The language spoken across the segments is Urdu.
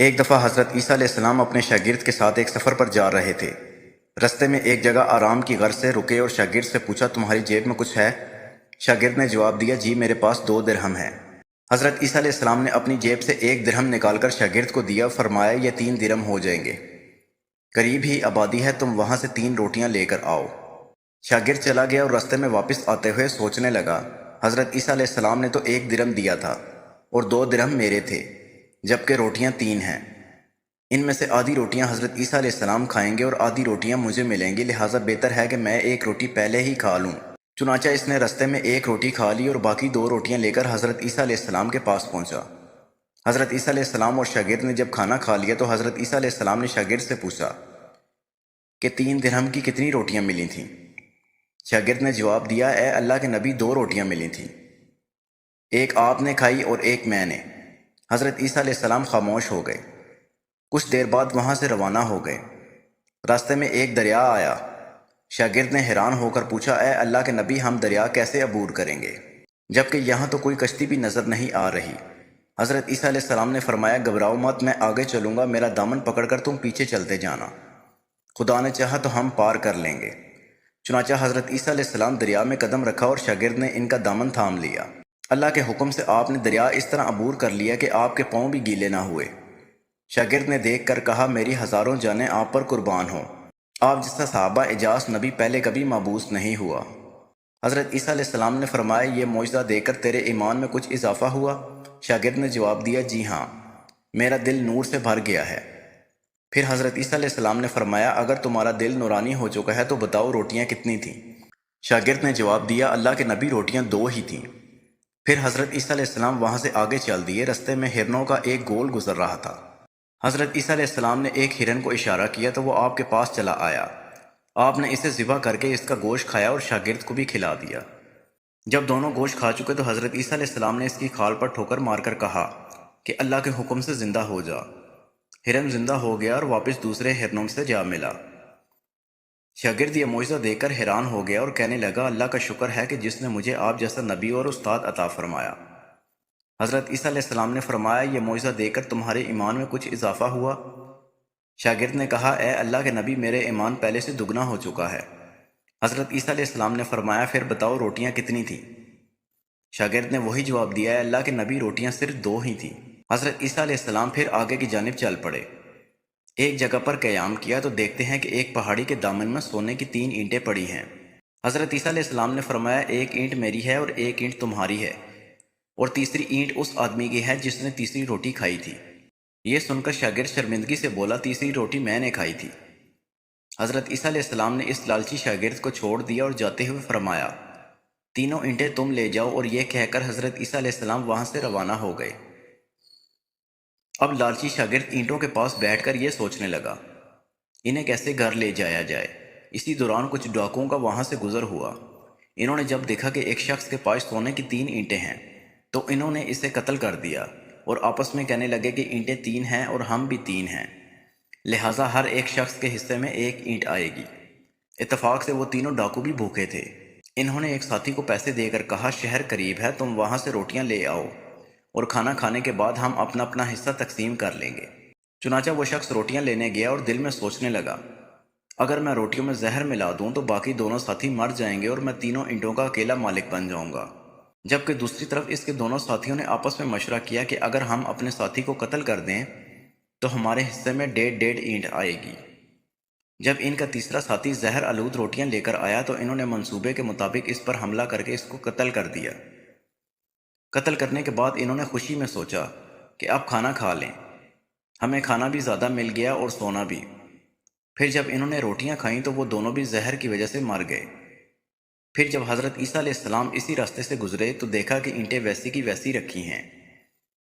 ایک دفعہ حضرت عیسیٰ علیہ السلام اپنے شاگرد کے ساتھ ایک سفر پر جا رہے تھے۔ رستے میں ایک جگہ آرام کی غرض سے رکے اور شاگرد سے پوچھا، تمہاری جیب میں کچھ ہے؟ شاگرد نے جواب دیا، جی میرے پاس 2 درہم ہے۔ حضرت عیسیٰ علیہ السلام نے اپنی جیب سے 1 درہم نکال کر شاگرد کو دیا، فرمایا یہ 3 درہم ہو جائیں گے، قریب ہی آبادی ہے، تم وہاں سے 3 روٹیاں لے کر آؤ۔ شاگرد چلا گیا اور رستے میں واپس آتے ہوئے سوچنے لگا، حضرت عیسیٰ علیہ السلام نے تو 1 درہم دیا تھا اور 2 درہم میرے تھے، جبکہ روٹیاں 3 ہیں۔ ان میں سے آدھی روٹیاں حضرت عیسیٰ علیہ السلام کھائیں گے اور آدھی روٹیاں مجھے ملیں گی، لہٰذا بہتر ہے کہ میں 1 روٹی پہلے ہی کھا لوں۔ چنانچہ اس نے رستے میں 1 روٹی کھا لی اور باقی 2 روٹیاں لے کر حضرت عیسیٰ علیہ السلام کے پاس پہنچا۔ حضرت عیسیٰ علیہ السلام اور شاگرد نے جب کھانا کھا لیا تو حضرت عیسیٰ علیہ السلام نے شاگرد سے پوچھا کہ 3 درہم کی کتنی روٹیاں ملی تھیں؟ شاگرد نے جواب دیا، اے اللہ کے نبی، 2 روٹیاں ملی تھیں، ایک آپ نے کھائی اور ایک میں نے۔ حضرت عیسیٰ علیہ السلام خاموش ہو گئے، کچھ دیر بعد وہاں سے روانہ ہو گئے۔ راستے میں ایک دریا آیا۔ شاگرد نے حیران ہو کر پوچھا، اے اللہ کے نبی، ہم دریا کیسے عبور کریں گے جبکہ یہاں تو کوئی کشتی بھی نظر نہیں آ رہی؟ حضرت عیسیٰ علیہ السلام نے فرمایا، گھبراؤ مت، میں آگے چلوں گا، میرا دامن پکڑ کر تم پیچھے چلتے جانا، خدا نے چاہا تو ہم پار کر لیں گے۔ چنانچہ حضرت عیسیٰ علیہ السلام دریا میں قدم رکھا اور شاگرد نے ان کا دامن تھام لیا۔ اللہ کے حکم سے آپ نے دریا اس طرح عبور کر لیا کہ آپ کے پاؤں بھی گیلے نہ ہوئے۔ شاگرد نے دیکھ کر کہا، میری ہزاروں جانیں آپ پر قربان ہوں، آپ جیسا صحابہ اعجاز نبی پہلے کبھی مبعوث نہیں ہوا۔ حضرت عیسیٰ علیہ السلام نے فرمایا، یہ معجزہ دیکھ کر تیرے ایمان میں کچھ اضافہ ہوا؟ شاگرد نے جواب دیا، جی ہاں، میرا دل نور سے بھر گیا ہے۔ پھر حضرت عیسیٰ علیہ السلام نے فرمایا، اگر تمہارا دل نورانی ہو چکا ہے تو بتاؤ روٹیاں کتنی تھیں؟ شاگرد نے جواب دیا، اللہ کے نبی، روٹیاں 2 ہی تھیں۔ پھر حضرت عیسیٰ علیہ السلام وہاں سے آگے چل دیے۔ رستے میں ہرنوں کا ایک گول گزر رہا تھا۔ حضرت عیسیٰ علیہ السلام نے ایک ہرن کو اشارہ کیا تو وہ آپ کے پاس چلا آیا۔ آپ نے اسے ذبح کر کے اس کا گوشت کھایا اور شاگرد کو بھی کھلا دیا۔ جب دونوں گوشت کھا چکے تو حضرت عیسیٰ علیہ السلام نے اس کی کھال پر ٹھوکر مار کر کہا کہ اللہ کے حکم سے زندہ ہو جا۔ ہرن زندہ ہو گیا اور واپس دوسرے ہرنوں سے جا ملا۔ شاگرد یہ معجزہ دیکھ کر حیران ہو گیا اور کہنے لگا، اللہ کا شکر ہے کہ جس نے مجھے آپ جیسا نبی اور استاد عطا فرمایا۔ حضرت عیسیٰ علیہ السلام نے فرمایا، یہ معجزہ دیکھ کر تمہارے ایمان میں کچھ اضافہ ہوا؟ شاگرد نے کہا، اے اللہ کے نبی، میرے ایمان پہلے سے دگنا ہو چکا ہے۔ حضرت عیسیٰ علیہ السلام نے فرمایا، پھر بتاؤ روٹیاں کتنی تھیں؟ شاگرد نے وہی جواب دیا، اے اللہ کے نبی، روٹیاں صرف 2 ہی تھیں۔ حضرت عیسیٰ علیہ السلام پھر آگے کی جانب چل پڑے۔ ایک جگہ پر قیام کیا تو دیکھتے ہیں کہ ایک پہاڑی کے دامن میں سونے کی 3 اینٹیں پڑی ہیں۔ حضرت عیسیٰ علیہ السلام نے فرمایا، ایک اینٹ میری ہے اور ایک اینٹ تمہاری ہے، اور تیسری اینٹ اس آدمی کی ہے جس نے تیسری روٹی کھائی تھی۔ یہ سن کر شاگرد شرمندگی سے بولا، تیسری روٹی میں نے کھائی تھی۔ حضرت عیسیٰ علیہ السلام نے اس لالچی شاگرد کو چھوڑ دیا اور جاتے ہوئے فرمایا، تینوں اینٹیں تم لے جاؤ، اور یہ کہہ کر حضرت عیسیٰ علیہ السلام وہاں سے روانہ ہو گئے۔ اب لالچی شاگرد اینٹوں کے پاس بیٹھ کر یہ سوچنے لگا، انہیں کیسے گھر لے جایا جائے۔ اسی دوران کچھ ڈاکوؤں کا وہاں سے گزر ہوا۔ انہوں نے جب دیکھا کہ ایک شخص کے پاس سونے کی 3 اینٹیں ہیں تو انہوں نے اسے قتل کر دیا اور آپس میں کہنے لگے کہ اینٹیں 3 ہیں اور ہم بھی 3 ہیں، لہٰذا ہر ایک شخص کے حصے میں 1 اینٹ آئے گی۔ اتفاق سے وہ تینوں ڈاکو بھی بھوکے تھے۔ انہوں نے ایک ساتھی کو پیسے دے کر کہا، شہر قریب ہے، تم وہاں سے روٹیاں لے آؤ اور کھانا کھانے کے بعد ہم اپنا اپنا حصہ تقسیم کر لیں گے۔ چنانچہ وہ شخص روٹیاں لینے گیا اور دل میں سوچنے لگا، اگر میں روٹیوں میں زہر ملا دوں تو باقی دونوں ساتھی مر جائیں گے اور میں تینوں اینٹوں کا اکیلا مالک بن جاؤں گا۔ جبکہ دوسری طرف اس کے دونوں ساتھیوں نے آپس میں مشورہ کیا کہ اگر ہم اپنے ساتھی کو قتل کر دیں تو ہمارے حصے میں 1.5 اینٹ آئے گی۔ جب ان کا تیسرا ساتھی زہر آلود روٹیاں لے کر آیا تو انہوں نے منصوبے کے مطابق اس پر حملہ کر کے اس کو قتل کر دیا۔ قتل کرنے کے بعد انہوں نے خوشی میں سوچا کہ اب کھانا کھا لیں، ہمیں کھانا بھی زیادہ مل گیا اور سونا بھی۔ پھر جب انہوں نے روٹیاں کھائیں تو وہ دونوں بھی زہر کی وجہ سے مر گئے۔ پھر جب حضرت عیسیٰ علیہ السلام اسی راستے سے گزرے تو دیکھا کہ اینٹیں ویسی کی ویسی رکھی ہیں،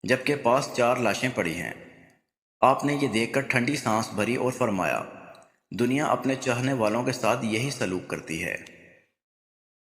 جبکہ پاس 4 لاشیں پڑی ہیں۔ آپ نے یہ دیکھ کر ٹھنڈی سانس بھری اور فرمایا، دنیا اپنے چاہنے والوں کے ساتھ یہی سلوک کرتی ہے۔